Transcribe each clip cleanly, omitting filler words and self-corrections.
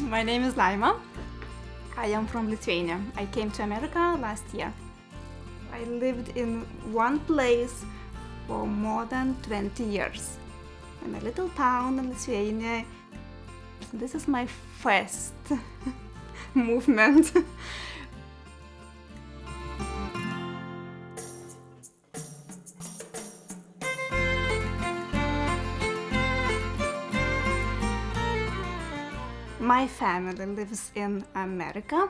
My name is Laima. I am from Lithuania. I came to America last year. I lived in one place for more than 20 years, in a little town in Lithuania. This is my first movement. My family lives in America.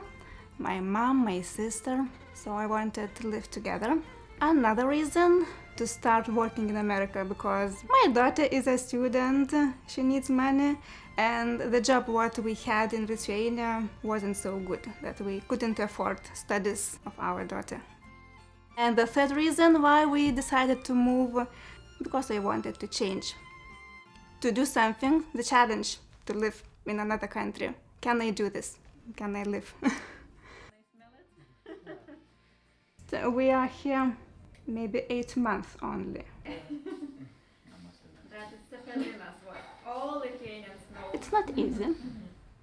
My mom, my sister, so I wanted to live together. Another reason to start working in America because my daughter is a student, she needs money, and the job what we had in Lithuania wasn't so good that we couldn't afford studies of our daughter. And the third reason why we decided to move, because I wanted to change, to do something, the challenge to live in another country. Can I do this? Can I live? So we are here maybe 8 months only. All Lithuanians know. It's not easy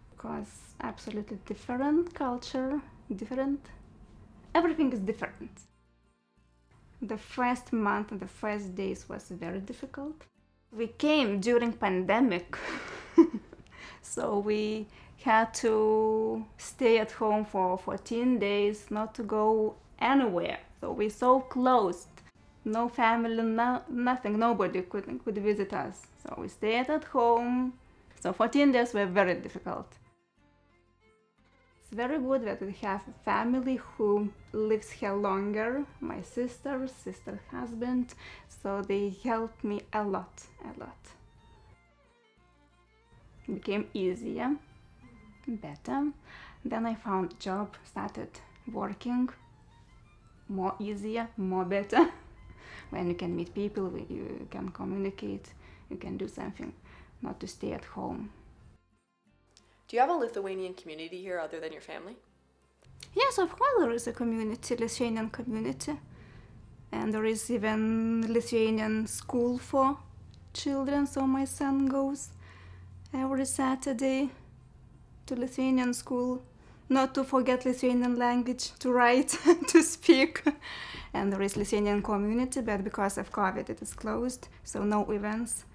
because absolutely different culture, different, everything is different. The first month and the first days was very difficult. We came during pandemic, so we had to stay at home for 14 days, not to go anywhere. So we so closed. No family, nothing, nobody could visit us. So we stayed at home. So 14 days were very difficult. It's very good that we have a family who lives here longer. My sister husband, so they helped me a lot. It became easier, better. Then I found a job, started working. More easier, more better. When you can meet people, you can communicate, you can do something, not to stay at home. Do you have a Lithuanian community here other than your family? Yes, of course there is a community, Lithuanian community. And there is even Lithuanian school for children, so my son goes every Saturday to Lithuanian school. Not to forget Lithuanian language, to write, to speak. And there is Lithuanian community, but because of COVID it is closed, so no events.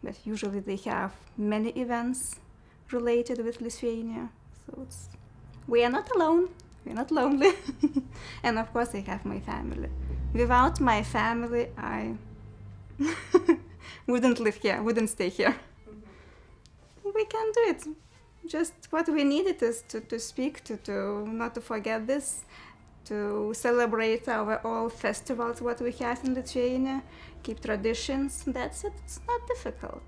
But usually they have many events related with Lithuania. So we are not alone, we are not lonely. And of course I have my family. Without my family, I wouldn't live here, wouldn't stay here. We can do it. Just what we needed is to speak, to not to forget this, to celebrate our all festivals, what we have in Lithuania, keep traditions. That's it. It's not difficult.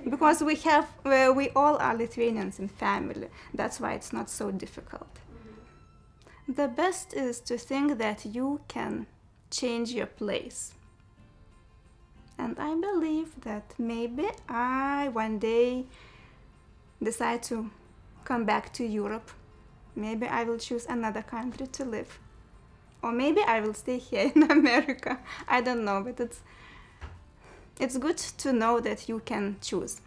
Because we all are Lithuanians in family. That's why it's not so difficult. The best is to think that you can change your place. And I believe that maybe I one day decide to come back to Europe. Maybe I will choose another country to live. Or maybe I will stay here in America. I don't know, but it's good to know that you can choose.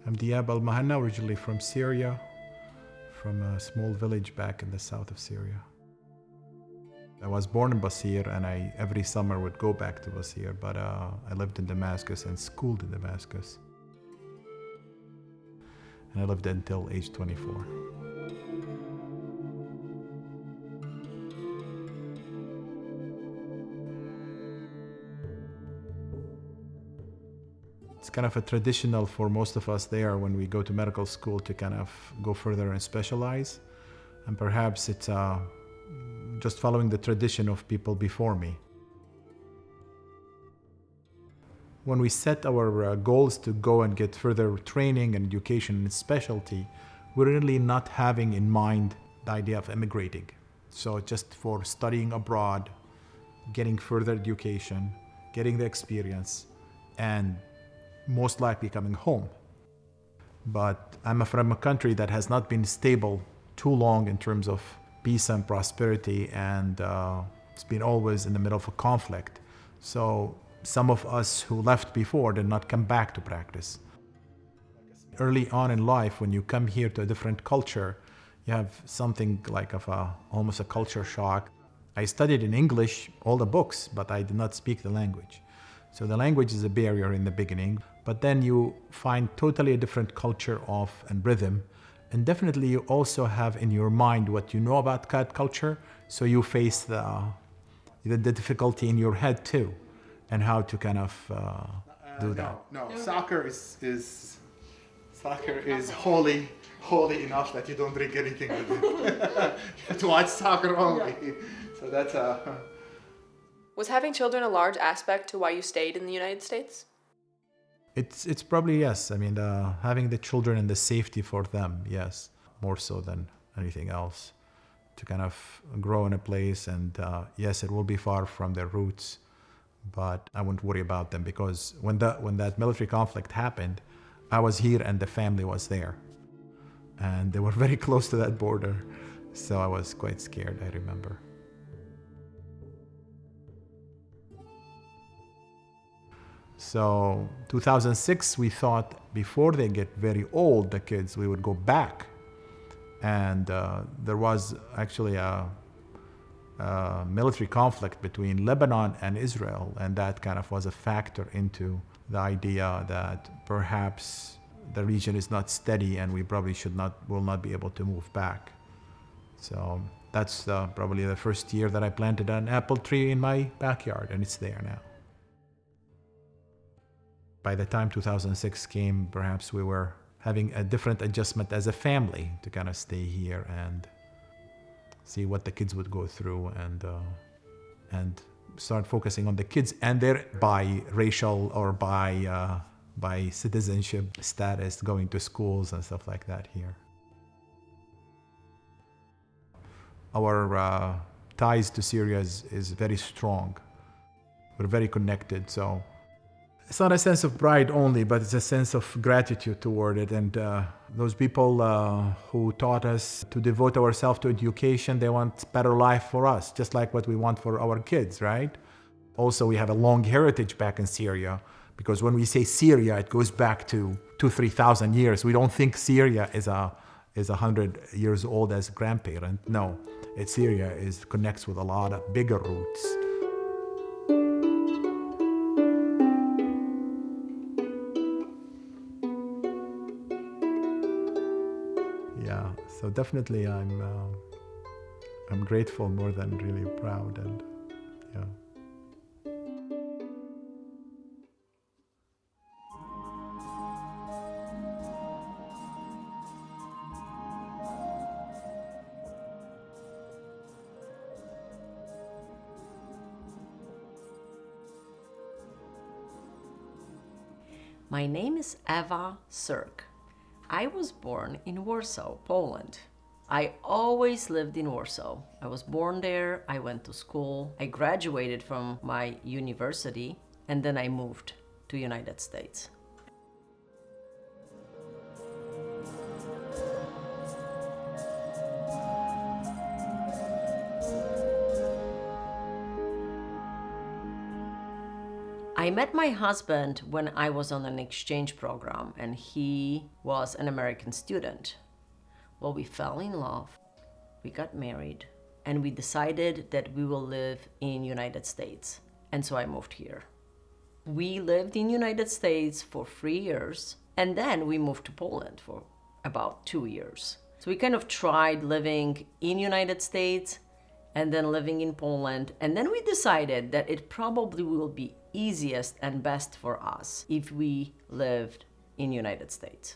I'm Diab al-Mahanna, originally from Syria, from a small village back in the south of Syria. I was born in Basir and I every summer would go back to Basir, but I lived in Damascus and schooled in Damascus. And I lived until age 24. It's kind of a traditional for most of us there when we go to medical school to kind of go further and specialize. And perhaps it's just following the tradition of people before me. When we set our goals to go and get further training and education and specialty, we're really not having in mind the idea of emigrating. So just for studying abroad, getting further education, getting the experience, and most likely coming home. But I'm from a country that has not been stable too long in terms of peace and prosperity, and it's been always in the middle of a conflict. So some of us who left before did not come back to practice. Early on in life, when you come here to a different culture, you have something like almost a culture shock. I studied in English, all the books, but I did not speak the language. So the language is a barrier in the beginning, but then you find totally a different culture and rhythm. And definitely you also have in your mind what you know about that culture, so you face the difficulty in your head too, and how to kind of do that. No, soccer is holy enough that you don't drink anything with it. You have to watch soccer only. So that's Was having children a large aspect to why you stayed in the United States? It's probably yes. I mean, having the children and the safety for them, yes, more so than anything else. To kind of grow in a place, and yes, it will be far from their roots, but I wouldn't worry about them, because when that military conflict happened, I was here and the family was there, and they were very close to that border, so I was quite scared, I remember. So 2006, we thought before they get very old, the kids, we would go back. And there was actually a military conflict between Lebanon and Israel, and that kind of was a factor into the idea that perhaps the region is not steady and we probably will not be able to move back. So that's probably the first year that I planted an apple tree in my backyard, and it's there now. By the time 2006 came, perhaps we were having a different adjustment as a family to kind of stay here and see what the kids would go through, and start focusing on the kids and their bi-racial or by citizenship status, going to schools and stuff like that here. Our ties to Syria is very strong. We're very connected, so it's not a sense of pride only, but it's a sense of gratitude toward it. And those people who taught us to devote ourselves to education, they want better life for us, just like what we want for our kids, right? Also, we have a long heritage back in Syria, because when we say Syria, it goes back to 2,000-3,000 years. We don't think Syria is 100 years old as a grandparent. No, Syria connects with a lot of bigger roots. Yeah, so definitely I'm grateful more than really proud, and yeah. My name is Eva Sirk. I was born in Warsaw, Poland. I always lived in Warsaw. I was born there, I went to school, I graduated from my university, and then I moved to United States. I met my husband when I was on an exchange program, and he was an American student. Well, we fell in love, we got married, and we decided that we will live in United States. And so I moved here. We lived in United States for 3 years, and then we moved to Poland for about 2 years. So we kind of tried living in United States and then living in Poland. And then we decided that it probably will be easiest and best for us if we lived in United States.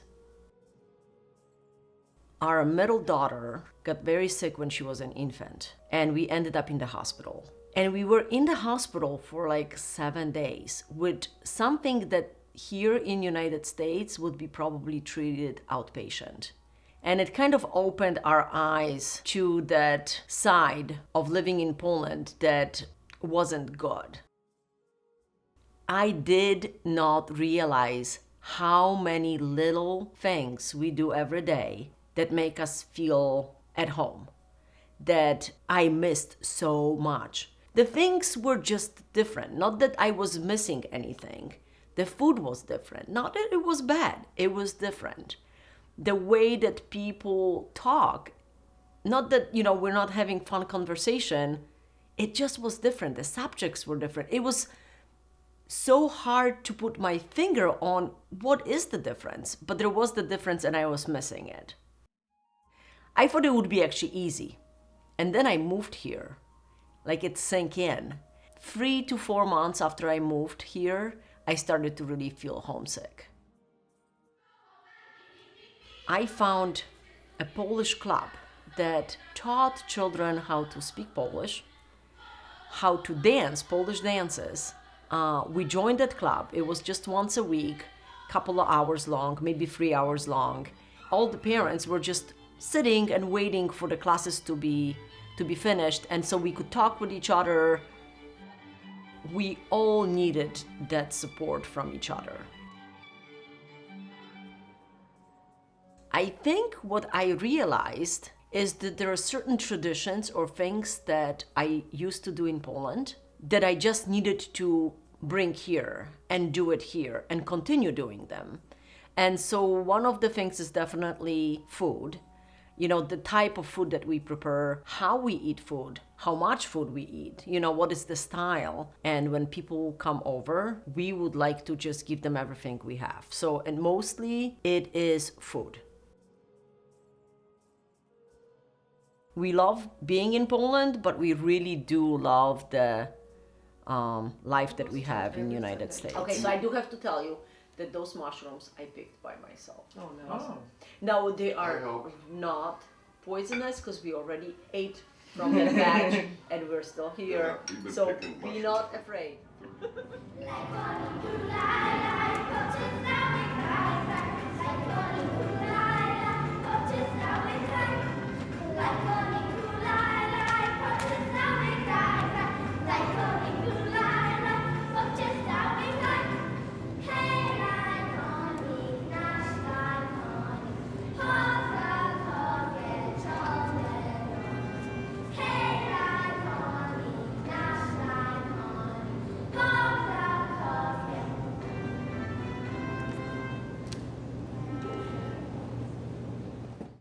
Our middle daughter got very sick when she was an infant, and we ended up in the hospital. And we were in the hospital for like 7 days with something that here in United States would be probably treated outpatient. And it kind of opened our eyes to that side of living in Poland that wasn't good. I did not realize how many little things we do every day that make us feel at home, that I missed so much. The things were just different. Not that I was missing anything. The food was different. Not that it was bad. It was different. The way that people talk, not that, we're not having fun conversation. It just was different. The subjects were different. It was so hard to put my finger on what is the difference. But there was the difference and I was missing it. I thought it would be actually easy. And then I moved here. Like it sank in. 3 to 4 months after I moved here, I started to really feel homesick. I found a Polish club that taught children how to speak Polish, how to dance Polish dances. We joined that club. It was just once a week, couple of hours long, maybe 3 hours long. All the parents were just sitting and waiting for the classes to be finished, and so we could talk with each other. We all needed that support from each other. I think what I realized is that there are certain traditions or things that I used to do in Poland that I just needed to bring here and do it here and continue doing them. And so one of the things is definitely food. The type of food that we prepare, how we eat food, how much food we eat, what is the style. And when people come over, we would like to just give them everything we have. So, and mostly it is food. We love being in Poland, but we really do love the life that we have in the United States. Okay, so I do have to tell you that those mushrooms I picked by myself. Oh no. Oh. Now they are not poisonous because we already ate from that batch and we're still here. Yeah, we've been So picking be mushrooms. not afraid.